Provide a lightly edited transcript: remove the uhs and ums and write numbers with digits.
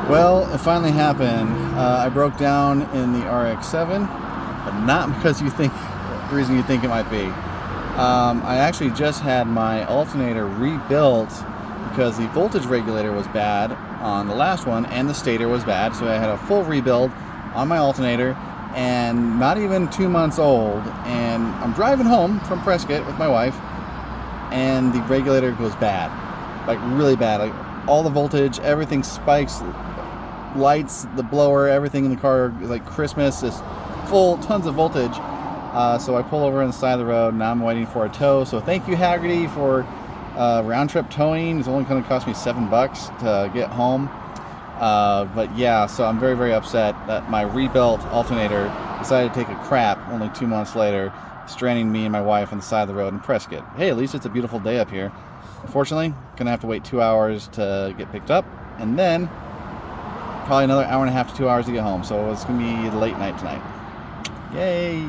Well, it finally happened. I broke down in the RX-7, but not because the reason you think it might be. I actually just had my alternator rebuilt because the voltage regulator was bad on the last one and the stator was bad, so I had a full rebuild on my alternator, and not even 2 months old, and I'm driving home from Prescott with my wife, and the regulator goes bad, like really bad, like all the voltage, everything spikes, lights, the blower, everything in the car is like Christmas, just full, tons of voltage. So I pull over on the side of the road. Now I'm waiting for a tow. So thank you, Hagerty, for round trip towing. It's only going to cost me $7 to get home. But yeah, so I'm very, very upset that my rebuilt alternator decided to take a crap only 2 months later, stranding me and my wife on the side of the road in Prescott. Hey, at least it's a beautiful day up here. Unfortunately, gonna have to wait 2 hours to get picked up, and then probably another hour and a half to 2 hours to get home. So it's gonna be late night tonight. Yay!